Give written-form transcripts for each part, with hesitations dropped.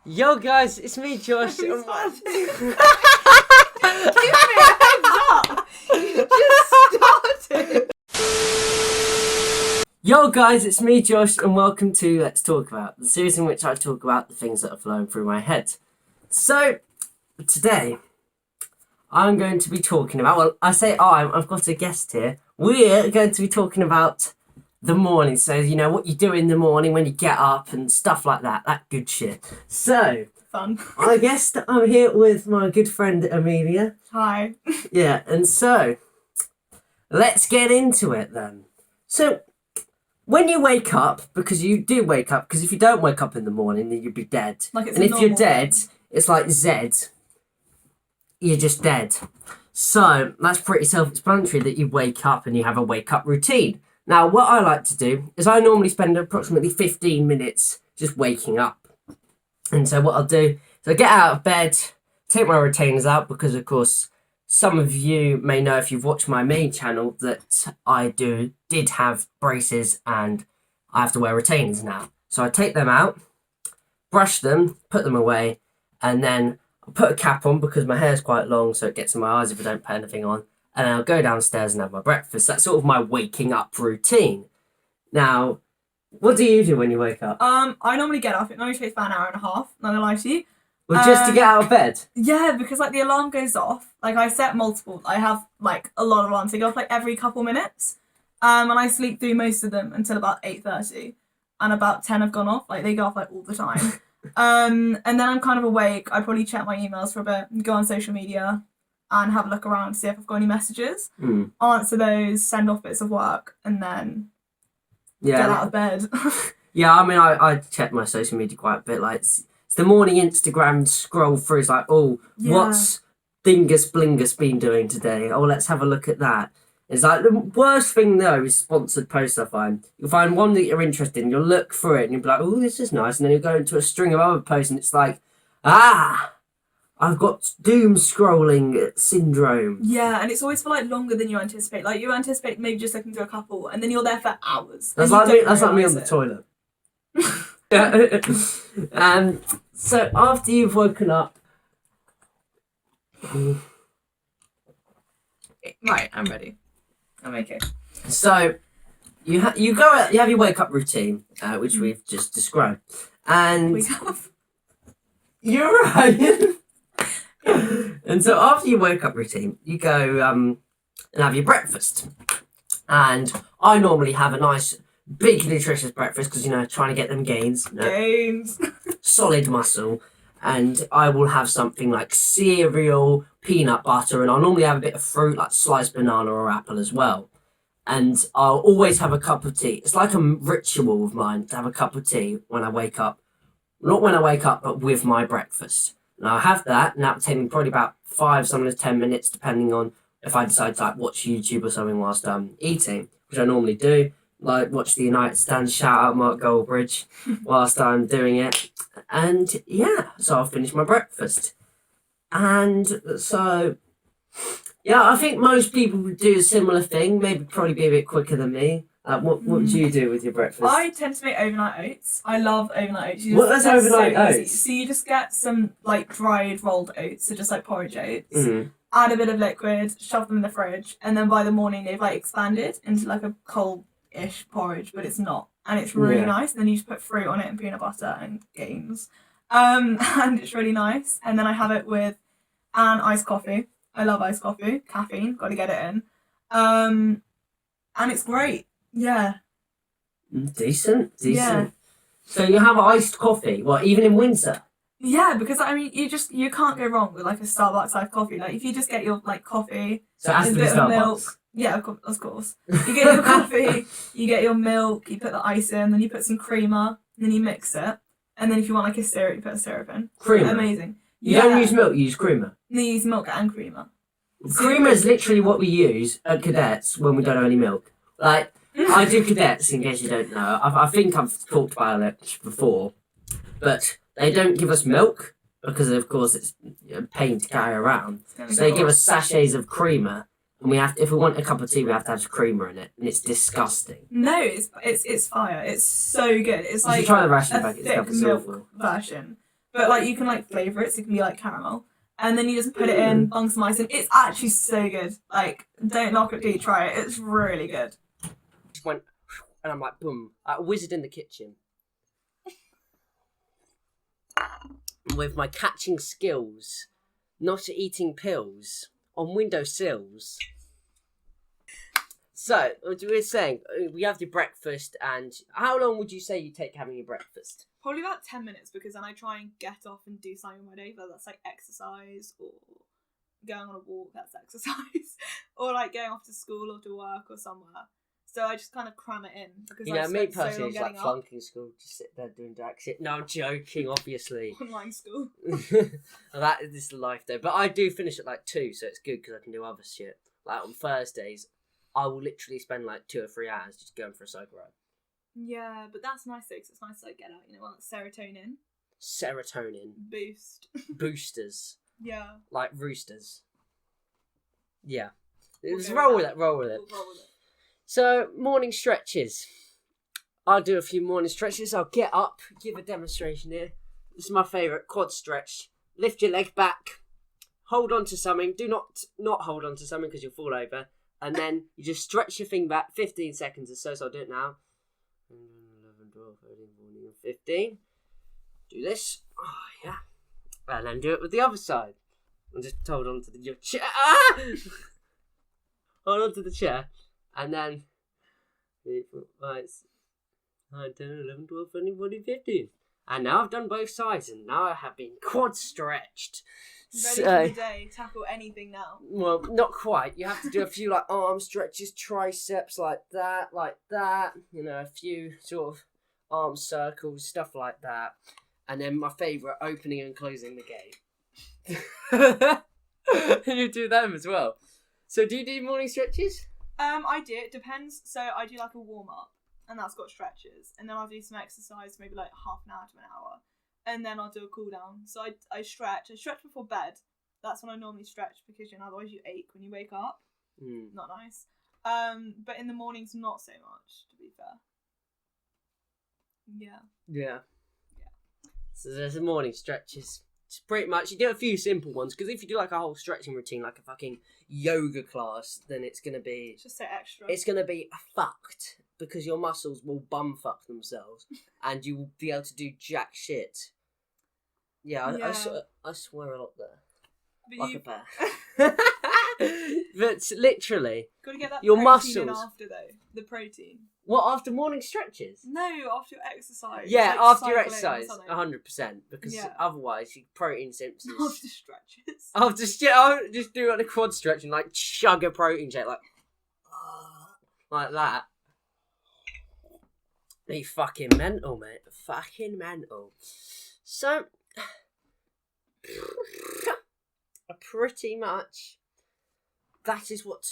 Yo guys, it's me Josh. Give me a heads up! You just started! Yo guys, it's me Josh and welcome to Let's Talk About, the series in which I talk about the things that are flowing through my head. So, today, I'm going to be talking about, well, I say I've got a guest here. We're going to be talking about the morning, so you know what you do in the morning when you get up and stuff like that good shit. So, Fun. I guess that I'm here with my good friend Amelia. Hi. Yeah, and so, let's get into it then. So, when you wake up, because you do wake up, because if you don't wake up in the morning, then you'd be dead. Like it's and a if you're normal dead, thing. it's like Z. You're just dead. So, that's pretty self-explanatory that you wake up and you have a wake-up routine. Now, what I like to do is I normally spend approximately 15 minutes just waking up. And so what I'll do is I get out of bed, take my retainers out, because, of course, some of you may know if you've watched my main channel that I did have braces and I have to wear retainers now. So I take them out, brush them, put them away, and then I'll put a cap on because my hair's quite long, so it gets in my eyes if I don't put anything on. And then I'll go downstairs and have my breakfast. That's sort of my waking up routine. Now, what do you do when you wake up? I normally get up. It normally takes about an hour and a half, not gonna lie to you. Well, just to get out of bed? Yeah, because like the alarm goes off. Like I set multiple. I have like a lot of alarms. They go off like every couple minutes. And I sleep through most of them until about 8:30. And about 10 have gone off. Like they go off like all the time. And then I'm kind of awake. I probably check my emails for a bit, go on social media and have a look around to see if I've got any messages. Answer those, send off bits of work, and then get out of bed. Yeah, I mean, I check my social media quite a bit. Like, it's the morning Instagram scroll through. It's like, what's Dingus Blingus been doing today? Oh, let's have a look at that. It's like, the worst thing, though, is sponsored posts, I find. You'll find one that you're interested in, you'll look through it, and you'll be like, oh, this is nice. And then you'll go into a string of other posts, and it's like, I've got doom scrolling syndrome. Yeah, and it's always for like longer than you anticipate. Like you anticipate maybe just looking through a couple, and then you're there for hours. That's like me on the toilet. So after you've woken up, Right, I'm ready. I'm okay. so you have your wake up routine, which we've just described, and We have. you're right. And so after your wake up routine, you go and have your breakfast. And I normally have a nice, big, nutritious breakfast because, trying to get them gains. Gains. Solid muscle. And I will have something like cereal, peanut butter, and I'll normally have a bit of fruit, like sliced banana or apple as well. And I'll always have a cup of tea. It's like a ritual of mine to have a cup of tea when I wake up. Not when I wake up, but with my breakfast. And I'll have that, and that will take me probably about 5, sometimes 10 minutes, depending on if I decide to watch YouTube or something whilst I'm eating, which I normally do. Like watch the United Stand, shout out Mark Goldbridge whilst I'm doing it. And yeah, so I'll finish my breakfast. And so, yeah, I think most people would do a similar thing, maybe probably be a bit quicker than me. What do you do with your breakfast? I tend to make overnight oats. I love overnight oats. What is overnight oats? So you just get some like dried rolled oats, so just like porridge oats. Mm. Add a bit of liquid, shove them in the fridge, and then by the morning they've like expanded into like a cold-ish porridge, but it's not, and it's really nice. And then you just put fruit on it and peanut butter and gains, and it's really nice. And then I have it with an iced coffee. I love iced coffee, caffeine, got to get it in, and it's great. Yeah. Decent. Yeah. So you have iced coffee, even in winter? Yeah, because I mean, you can't go wrong with like a Starbucks iced coffee. Like if you just get your like coffee, So it has to be bit of Starbucks. milk. Yeah, of course. You get your coffee, you get your milk, you put the ice in, then you put some creamer, and then you mix it. And then if you want like a syrup, you put a syrup in. Creamer? Amazing. You don't use milk, you use creamer? You use milk and creamer. Creamer is literally what we use at cadets when we don't have any milk. Like, I do cadets, in case you don't know. I think I've talked about it before. But they don't give us milk, because of course it's a pain to carry around. So they give us sachets of creamer. And we have to, if we want a cup of tea, we have to have creamer in it, and it's disgusting. No, it's fire. It's so good. It's like you try the ration a packet, it's thick got the milk silver. version. but like you can like flavour it, so it can be like caramel. And then you just put it in, bung some ice in. It's actually so good. Like, don't knock it till you try it. It's really good. Just went, and I'm like, boom, a wizard in the kitchen. With my catching skills, not eating pills on windowsills. So, what we were saying, we have your breakfast, and how long would you say you take having your breakfast? Probably about 10 minutes, because then I try and get off and do something on my day, whether that's like exercise or going on a walk, that's exercise, or like going off to school or to work or somewhere. So I just kind of cram it in, because I me spent so long personally, it's getting like up. flunking school, just sit there doing jack shit. No, I'm joking, obviously. Online school. That is the life though. But I do finish at like 2, so it's good because I can do other shit. Like on Thursdays, I will literally spend like 2 or 3 hours just going for a cycle ride. Yeah, but that's nice though, because it's nice to like get out, you know, like serotonin. Serotonin. Boost. Boosters. Yeah. Like roosters. Yeah. We'll Just go roll with with that. it, roll with it. We'll roll with it. So, morning stretches. I'll do a few morning stretches. I'll get up, give a demonstration here. This is my favourite, quad stretch. Lift your leg back, hold on to something. Do not hold on to something because you'll fall over. And then you just stretch your thing back 15 seconds or so. So I'll do it now. 11, 12, 13, 14, 15. Do this. Oh, yeah. And then do it with the other side. And just hold on to the chair. Ah! Hold on to the chair. And then 3, 4, 5, 6, 9, 10, 11, 12, 13, 14, 15. And now I've done both sides, and now I have been quad stretched. Ready for the day, tackle anything now. Well, not quite. You have to do a few like arm stretches, triceps like that, you know, a few sort of arm circles, stuff like that. And then my favourite, opening and closing the gate. You do them as well. So do you do morning stretches? I do. It depends. So I do like a warm up, and that's got stretches, and then I'll do some exercise, maybe like half an hour to an hour, and then I'll do a cool down. So I stretch. I stretch before bed. That's when I normally stretch, because you know otherwise you ache when you wake up. Not nice. But in the mornings, not so much, to be fair. Yeah. Yeah. So there's the morning stretches. It's pretty much, you do a few simple ones, because if you do like a whole stretching routine, like a fucking yoga class, then it's going to be... It's just so extra. It's going to be fucked, because your muscles will bumfuck themselves, and you will be able to do jack shit. Yeah, I swear a lot there. But like a bear. But literally, gotta get that your protein in muscles... after though. The protein. What, after morning stretches? No, after your exercise. Yeah, like after your cycling or exercise, something. 100%. Because otherwise, your protein symptoms. After stretches. I'll just do like a quad stretch and like chug a protein shake like that. You fucking mental, mate. Fucking mental. So, pretty much, that is what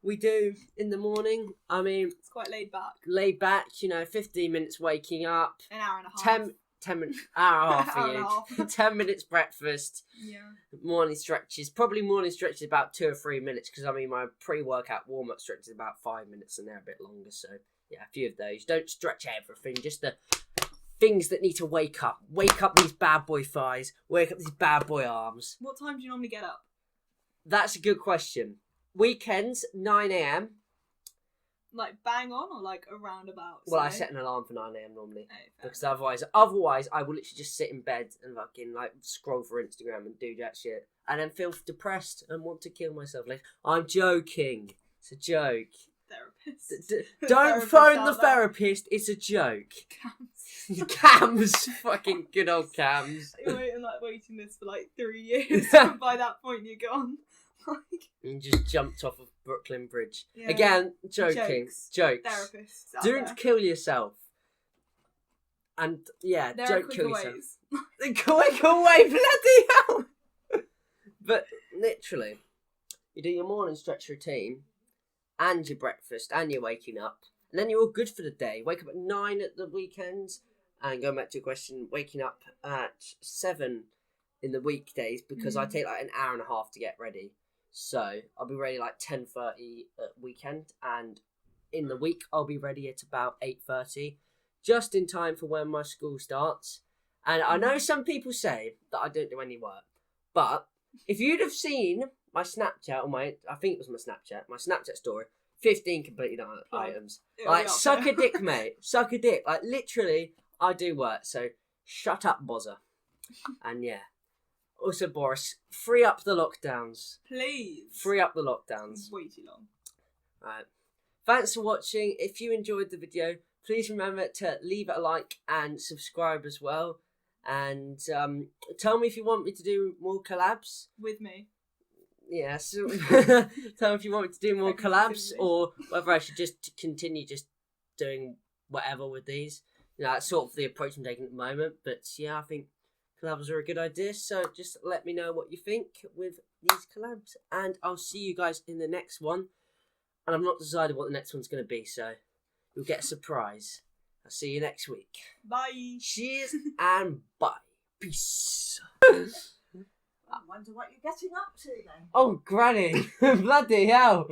we do in the morning. I mean, it's quite laid back. Laid back, you know, 15 minutes waking up. An hour and a half. 10 minutes, hour and a half for Hour you. and a half. 10 minutes breakfast. Yeah. Morning stretches. Probably morning stretches about 2 or 3 minutes, because I mean, my pre-workout warm-up stretch is about 5 minutes and they're a bit longer. So, yeah, a few of those. Don't stretch everything, just the things that need to wake up. Wake up these bad boy thighs. Wake up these bad boy arms. What time do you normally get up? That's a good question. Weekends, 9 a.m. Like bang on, or like around about? Well, I set an alarm for 9 a.m. normally. Oh, because otherwise I will literally just sit in bed and fucking like scroll for Instagram and do that shit. And then feel depressed and want to kill myself. Like, I'm joking. It's a joke. Therapist. Don't phone the therapist. It's a joke. Cams. Cams. Fucking good old Cams. You're waiting this for like 3 years. By that point, you're gone. And just jumped off of Brooklyn Bridge. Yeah. Again, joking. Jokes. Therapists. Don't kill yourself. And yeah, there don't are kill quicker yourself. ways. Quick away, bloody hell! But literally, you do your morning stretch routine, and your breakfast, and you're waking up, and then you're all good for the day. Wake up at 9 at the weekends, and going back to your question, waking up at 7 in the weekdays, because I take like an hour and a half to get ready. So I'll be ready like 10:30 at weekend, and in the week I'll be ready at about 8:30, just in time for when my school starts. And I know some people say that I don't do any work, but if you'd have seen my Snapchat or I think it was my Snapchat story, 15 completed items. Like, suck a dick, mate. Suck a dick. Like, literally, I do work. So, shut up, bozzer. And yeah. Also, Boris, free up the lockdowns. Please. Free up the lockdowns. It's way too long. Right. Thanks for watching. If you enjoyed the video, please remember to leave it a like and subscribe as well. And tell me if you want me to do more collabs. With me. Yeah, so tell me if you want me to do more collabs or whether I should just continue just doing whatever with these. You know, that's sort of the approach I'm taking at the moment. But yeah, I think collabs are a good idea. So just let me know what you think with these collabs. And I'll see you guys in the next one. And I've not decided what the next one's going to be. So you'll get a surprise. I'll see you next week. Bye. Cheers and bye. Peace. I wonder what you're getting up to then. Oh, Granny. Bloody hell.